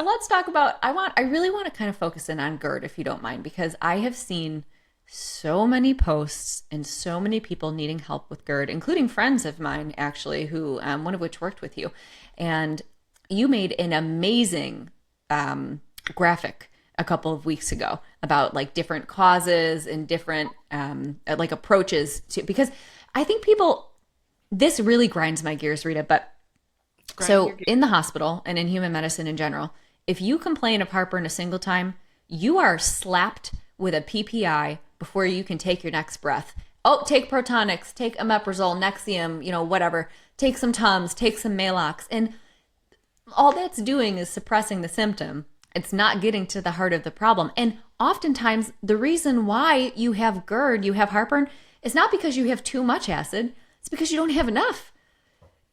let's talk about, I really want to kind of focus in on GERD if you don't mind, because I have seen so many posts and so many people needing help with GERD, including friends of mine actually, who one of which worked with you. And you made an amazing graphic a couple of weeks ago about like different causes and different like approaches to, because I think people, this really grinds my gears, Rita, but Grinding so your gears. in the hospital and in human medicine in general, if you complain of heartburn a single time, you are slapped with a PPI before you can take your next breath. Oh, take Protonix, take omeprazole, Nexium, whatever. Take some Tums, take some Malox. And all that's doing is suppressing the symptom. It's not getting to the heart of the problem. And oftentimes, the reason why you have GERD, you have heartburn, is not because you have too much acid. It's because you don't have enough.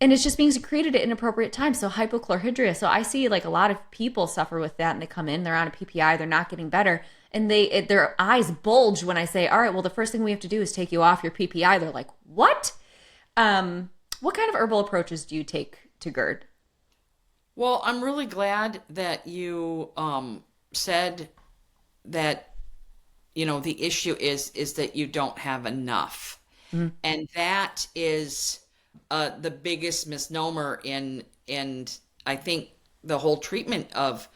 And it's just being secreted at inappropriate times. So hypochlorhydria. So I see like a lot of people suffer with that, and they come in, they're on a PPI, they're not getting better, and their eyes bulge when I say, "All right, well, the first thing we have to do is take you off your PPI." They're like, "What?" What kind of herbal approaches do you take to GERD? Well, I'm really glad that you said that, the issue is that you don't have enough. Mm. And that is the biggest misnomer in I think the whole treatment of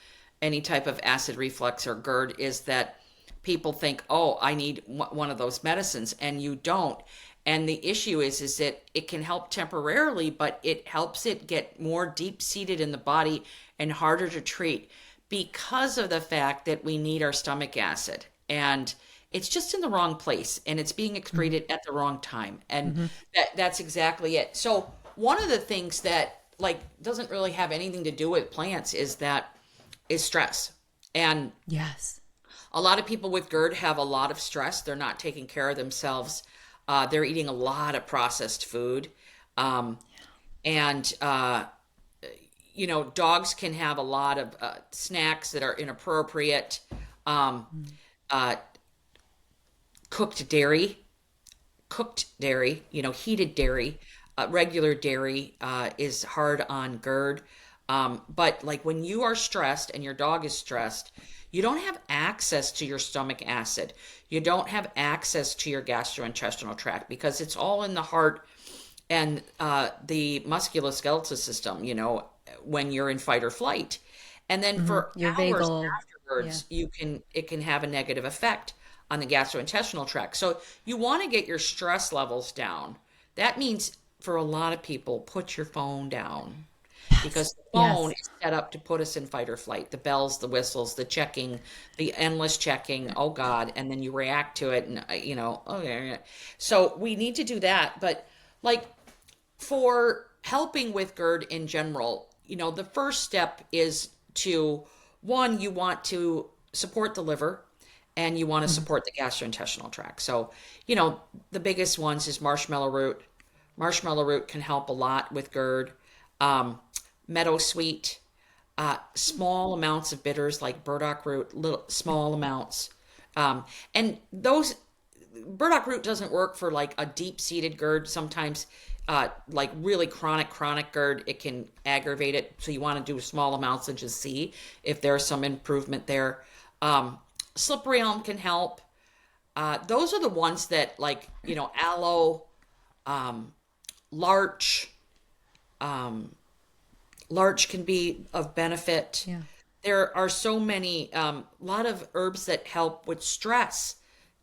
any type of acid reflux or GERD is that people think, oh, I need one of those medicines, and you don't. And the issue is that it can help temporarily, but it helps it get more deep seated in the body and harder to treat because of the fact that we need our stomach acid. And it's just in the wrong place, and it's being excreted at the wrong time. And Mm-hmm. that's exactly it. So one of the things that like doesn't really have anything to do with plants is stress. And Yes. a lot of people with GERD have a lot of stress. They're not taking care of themselves. They're eating a lot of processed food. Um, and, dogs can have a lot of snacks that are inappropriate. Um, uh, cooked dairy, heated dairy, regular dairy is hard on GERD. But like when you are stressed and your dog is stressed, you don't have access to your stomach acid. You don't have access to your gastrointestinal tract because it's all in the heart and the musculoskeletal system, when you're in fight or flight. And then Mm-hmm. for Your hours vagal. Yeah. afterwards, it can have a negative effect on the gastrointestinal tract. So you want to get your stress levels down. That means for a lot of people, put your phone down because Yes. the phone Yes. is set up to put us in fight or flight. The bells, the whistles, the checking, the endless checking. Oh God. And then you react to it and, oh yeah. So we need to do that. But like for helping with GERD in general, the first step is to one, you want to support the liver and you want to Mm-hmm. support the gastrointestinal tract. So, the biggest ones is marshmallow root. Marshmallow root can help a lot with GERD. Meadow sweet, small amounts of bitters like burdock root, little small amounts. And those burdock root doesn't work for like a deep seated GERD. Sometimes, like really chronic GERD, it can aggravate it. So you want to do small amounts and just see if there's some improvement there. Slippery elm can help. Those are the ones that like, aloe, larch, larch can be of benefit. Yeah. There are so many, lot of herbs that help with stress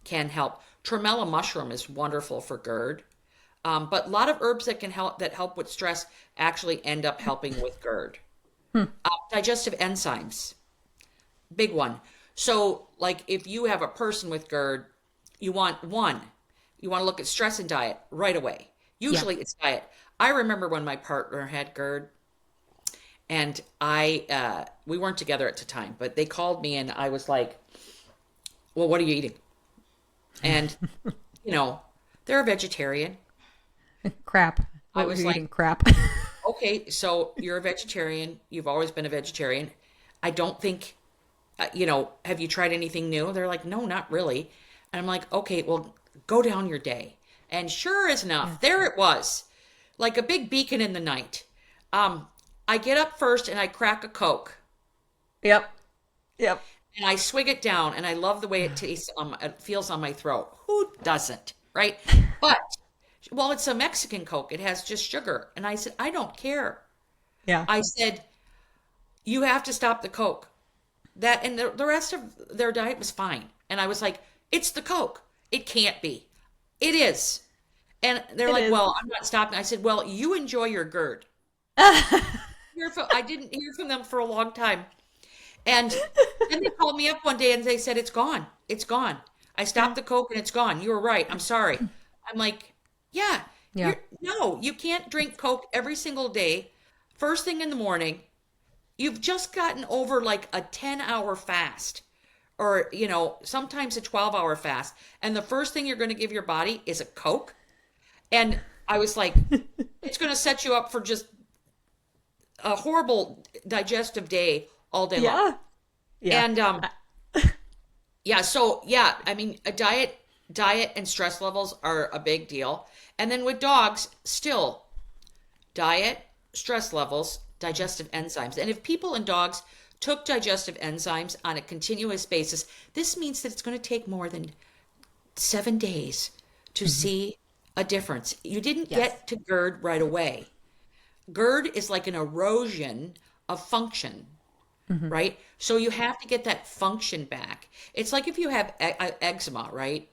can help. Tremella mushroom is wonderful for GERD. But a lot of herbs that help with stress actually end up helping with GERD. Hmm. Digestive enzymes, big one. So, like if you have a person with GERD, you want to look at stress and diet right away. Yeah. Usually it's diet. I remember when my partner had GERD, and we weren't together at the time, but they called me and I was like, "Well, what are you eating?" And you know, they're a vegetarian. Crap. I What were was you like, eating? Crap. okay, so you're a vegetarian. You've always been a vegetarian. I don't think, have you tried anything new? They're like, no, not really. And I'm like, okay, well, go down your day. And sure as Yeah. enough, there it was, like a big beacon in the night. I get up first and I crack a Coke Yep. Yep. and I swig it down and I love the way it tastes, it feels on my throat. Who doesn't, right? But, well, it's a Mexican Coke. It has just sugar. And I said, I don't care. Yeah. I said, you have to stop the Coke. That and the rest of their diet was fine. And I was like, it's the Coke. It can't be. It is. And they're It like, is. well, I'm not stopping. I said, well, you enjoy your GERD. I didn't hear from them for a long time. And then they called me up one day and they said, it's gone. It's gone. I stopped the Coke and it's gone. You were right. I'm sorry. I'm like, yeah, Yeah. no, you can't drink Coke every single day, first thing in the morning. You've just gotten over like a 10-hour fast or, sometimes a 12-hour fast. And the first thing you're going to give your body is a Coke. And I was like, it's going to set you up for just a horrible digestive day all day long. Yeah. Yeah. And yeah, so yeah, I mean, a diet and stress levels are a big deal. And then with dogs, still diet, stress levels, digestive enzymes. And if people and dogs took digestive enzymes on a continuous basis, this means that it's going to take more than 7 days to see a difference. You didn't Yes. get to GERD right away. GERD is like an erosion of function, right? So you have to get that function back. It's like if you have eczema, right?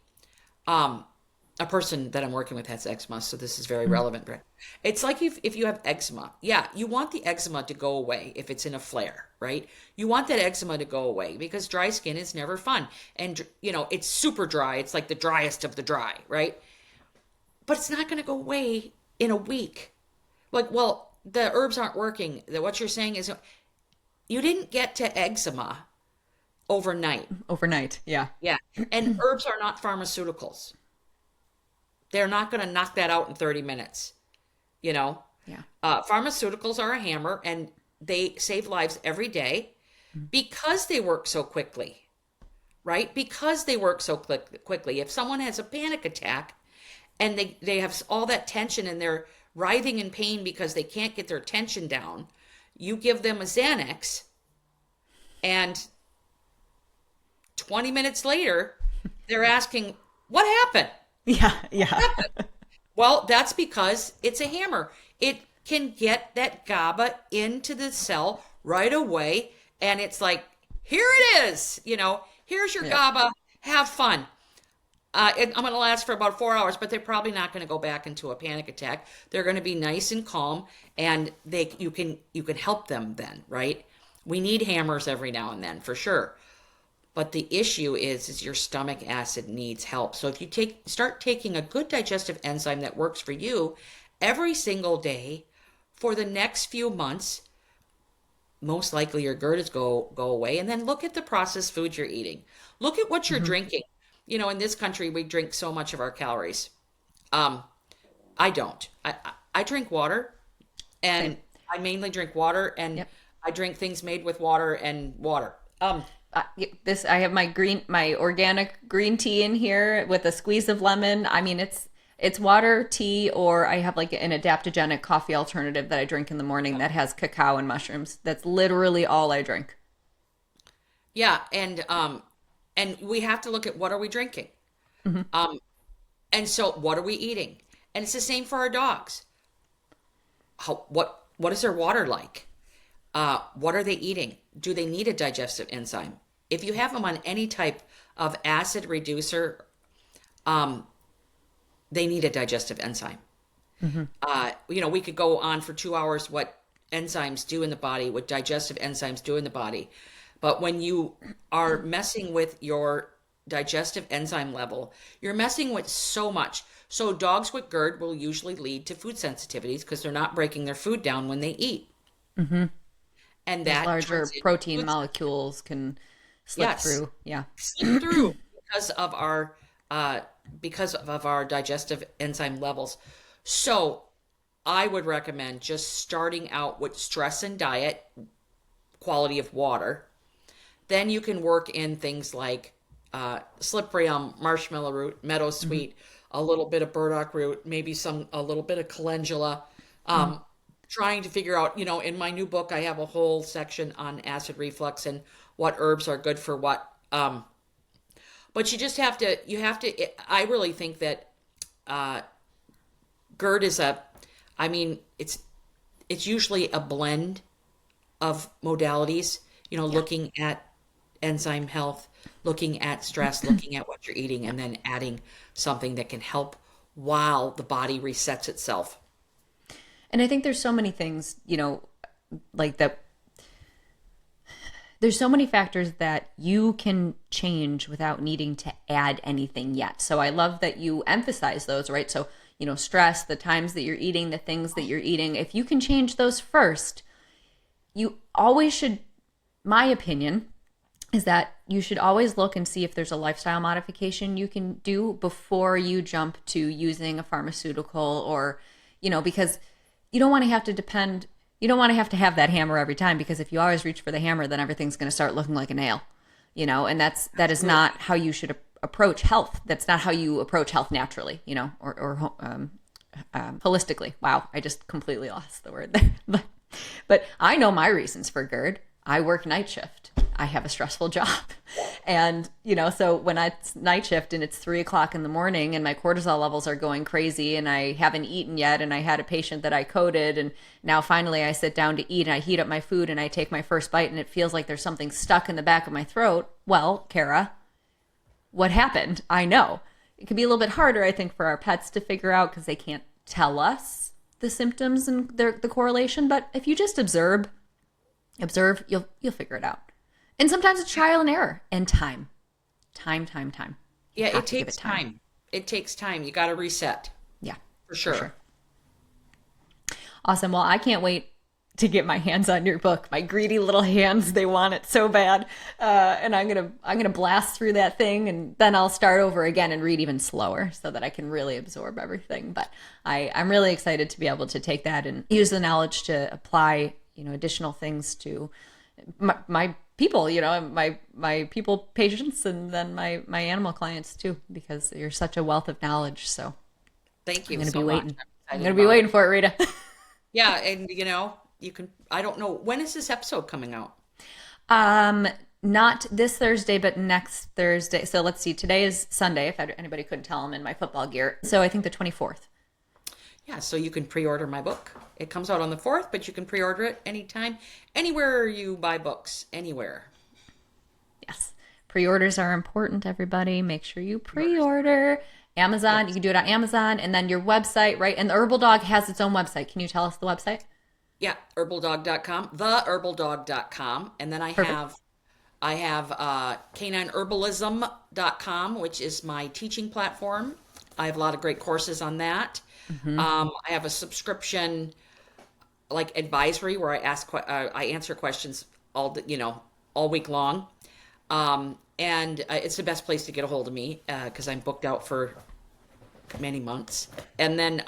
A person that I'm working with has eczema, so this is very relevant, Brett. It's like if you have eczema, yeah, you want the eczema to go away if it's in a flare, right? You want that eczema to go away because dry skin is never fun. And, it's super dry. It's like the driest of the dry, right? But it's not going to go away in a week. Like, well, the herbs aren't working. What you're saying is you didn't get to eczema overnight. Overnight. Yeah. Yeah. And herbs are not pharmaceuticals. They're not going to knock that out in 30 minutes. Yeah. Pharmaceuticals are a hammer and they save lives every day because they work so quickly, right? Because they work so quickly. If someone has a panic attack and they have all that tension and they're writhing in pain because they can't get their tension down, you give them a Xanax and 20 minutes later, they're asking, what happened? Yeah. Yeah. Well, that's because it's a hammer. It can get that GABA into the cell right away. And it's like, here it is. Here's your Yeah. GABA. Have fun. I'm going to last for about 4 hours, but they're probably not going to go back into a panic attack. They're going to be nice and calm, and you can help them then, right? We need hammers every now and then, for sure. But the issue is your stomach acid needs help. So if you start taking a good digestive enzyme that works for you every single day for the next few months, most likely your GERD is go away. And then look at the processed food you're eating. Look at what you're drinking. In this country, we drink so much of our calories. I don't. I drink water, and Same. I mainly drink water, and Yep. I drink things made with water and water. I have my organic green tea in here with a squeeze of lemon. I mean, it's water, tea, or I have like an adaptogenic coffee alternative that I drink in the morning that has cacao and mushrooms. That's literally all I drink. Yeah, and we have to look at what are we drinking. And so what are we eating? And it's the same for our dogs. What is their water like? What are they eating? Do they need a digestive enzyme? If you have them on any type of acid reducer, they need a digestive enzyme. We could go on for 2 hours what enzymes do in the body, what digestive enzymes do in the body. But when you are messing with your digestive enzyme level, you're messing with so much. So dogs with GERD will usually lead to food sensitivities because they're not breaking their food down when they eat. And that Larger turns into protein food molecules can slip Yes. through. Yeah. slip through because of our digestive enzyme levels. So I would recommend just starting out with stress and diet, quality of water. Then you can work in things like slippery elm, marshmallow root, meadowsweet, a little bit of burdock root, maybe a little bit of calendula. Trying to figure out, in my new book, I have a whole section on acid reflux and what herbs are good for what. But you just have to, I really think that GERD is it's usually a blend of modalities, looking at enzyme health, looking at stress, looking at what you're eating, and then adding something that can help while the body resets itself. And I think there's so many things, like that. There's so many factors that you can change without needing to add anything yet. So I love that you emphasize those, right? So, stress, the times that you're eating, the things that you're eating, if you can change those first, you always should, my opinion, is that you should always look and see if there's a lifestyle modification you can do before you jump to using a pharmaceutical, or, because you don't want to have to depend, you don't want to have that hammer every time, because if you always reach for the hammer, then everything's going to start looking like a nail, and that is not how you should approach health. That's not how you approach health naturally, or holistically. Wow, I just completely lost the word there. But I know my reasons for GERD. I work night shift. I have a stressful job. And, so when it's night shift and it's 3 o'clock in the morning and my cortisol levels are going crazy and I haven't eaten yet, and I had a patient that I coded, and now finally I sit down to eat and I heat up my food and I take my first bite and it feels like there's something stuck in the back of my throat. Well, Kara, what happened? I know. It can be a little bit harder, I think, for our pets to figure out because they can't tell us the symptoms and the correlation. But if you just observe, you'll figure it out. And sometimes it's trial and error and time. Yeah, it takes time. It takes time. You got to reset. Yeah, for sure. Awesome. Well, I can't wait to get my hands on your book. My greedy little hands, they want it so bad. And I'm gonna blast through that thing, and then I'll start over again and read even slower so that I can really absorb everything. But I'm really excited to be able to take that and use the knowledge to apply, additional things to my people, my people patients, and then my animal clients too, because you're such a wealth of knowledge. So thank you. I'm gonna so be much. waiting. I'm gonna be waiting for it, Rita. Yeah, and you can, I don't know, when is this episode coming out? Not this Thursday, but next Thursday. So let's see, today is Sunday, if anybody couldn't tell, I'm in my football gear. So I think the 24th. Yeah, so you can pre-order my book. It comes out on the 4th, but you can pre-order it anytime, anywhere you buy books, anywhere. Yes. Pre-orders are important, everybody. Make sure you pre-order. Amazon, yes. You can do it on Amazon, and then your website, right? And the Herbal Dog has its own website. Can you tell us the website? Yeah, herbaldog.com, theherbaldog.com. And then I have canineherbalism.com, which is my teaching platform. I have a lot of great courses on that. Mm-hmm. I have a subscription, like advisory, where I answer questions all week long. And it's the best place to get a hold of me, because I'm booked out for many months. And then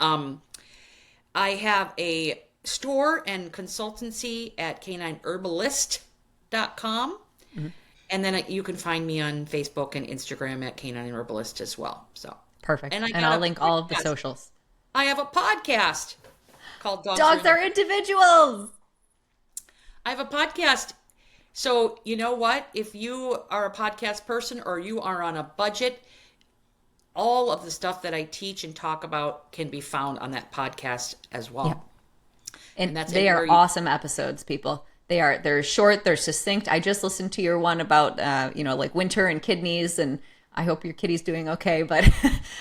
I have a store and consultancy at canineherbalist.com. Mm-hmm. And then you can find me on Facebook and Instagram at Canine Herbalist as well. So perfect. And I'll link all of the socials. I have a podcast called Dogs Are Individuals. I have a podcast. So you know what? If you are a podcast person or you are on a budget, all of the stuff that I teach and talk about can be found on that podcast as well. Yeah. And they are awesome episodes, people. They're short, they're succinct. I just listened to your one about like winter and kidneys, and I hope your kitty's doing okay. But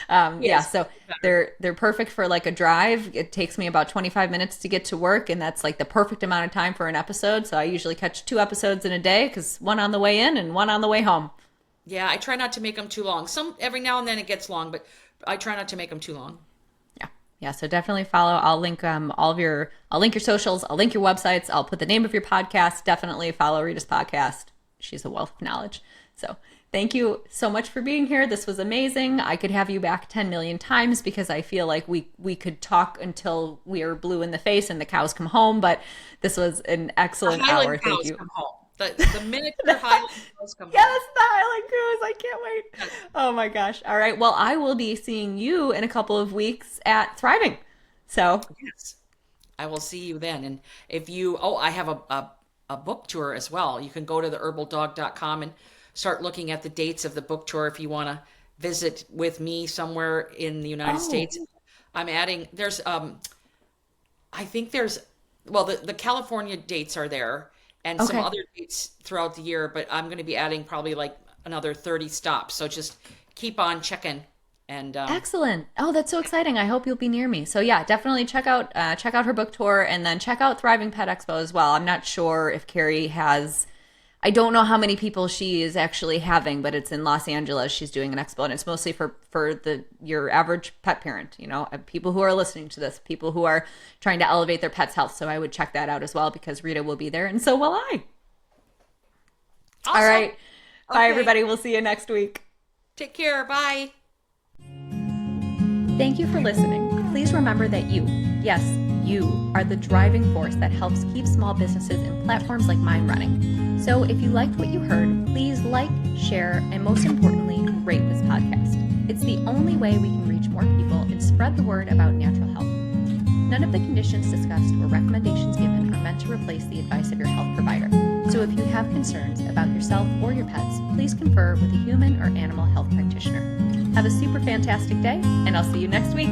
yeah, so they're perfect for like a drive. It takes me about 25 minutes to get to work, and that's like the perfect amount of time for an episode. So I usually catch 2 episodes in a day, because one on the way in and one on the way home. Yeah, I try not to make them too long. Every now and then it gets long, but I try not to make them too long. Yeah, so definitely follow. I'll link I'll link your socials. I'll link your websites. I'll put the name of your podcast. Definitely follow Rita's podcast. She's a wealth of knowledge. So thank you so much for being here. This was amazing. I could have you back 10 million times, because I feel like we could talk until we are blue in the face and the cows come home. But this was an excellent hour. Thank you. Come home. The miniature Highland cows come home. Yes, the Highland coos. I can't wait. Oh my gosh. All right. Well, I will be seeing you in a couple of weeks at Thriving. So yes, I will see you then. And if I have a book tour as well. You can go to theherbaldog.com and start looking at the dates of the book tour if you want to visit with me somewhere in the United States. I'm adding, the California dates are there, and some other dates throughout the year, but I'm going to be adding probably like another 30 stops. So just keep on checking. And excellent. Oh, that's so exciting. I hope you'll be near me. So yeah, definitely check out her book tour, and then check out Thriving Pet Expo as well. I'm not sure if Carrie has, I don't know how many people she is actually having, but it's in Los Angeles. She's doing an expo, and it's mostly for your average pet parent, people who are listening to this, people who are trying to elevate their pet's health. So I would check that out as well, because Rita will be there, and so will I. All right. Bye, Okay. everybody. We'll see you next week. Take care. Bye. Thank you for listening. Please remember that you, yes, you, are the driving force that helps keep small businesses and platforms like mine running. So if you liked what you heard, please like, share, and most importantly, rate this podcast. It's the only way we can reach more people and spread the word about natural health. None of the conditions discussed or recommendations given are meant to replace the advice of your health provider. So if you have concerns about yourself or your pets, please confer with a human or animal health practitioner. Have a super fantastic day, and I'll see you next week.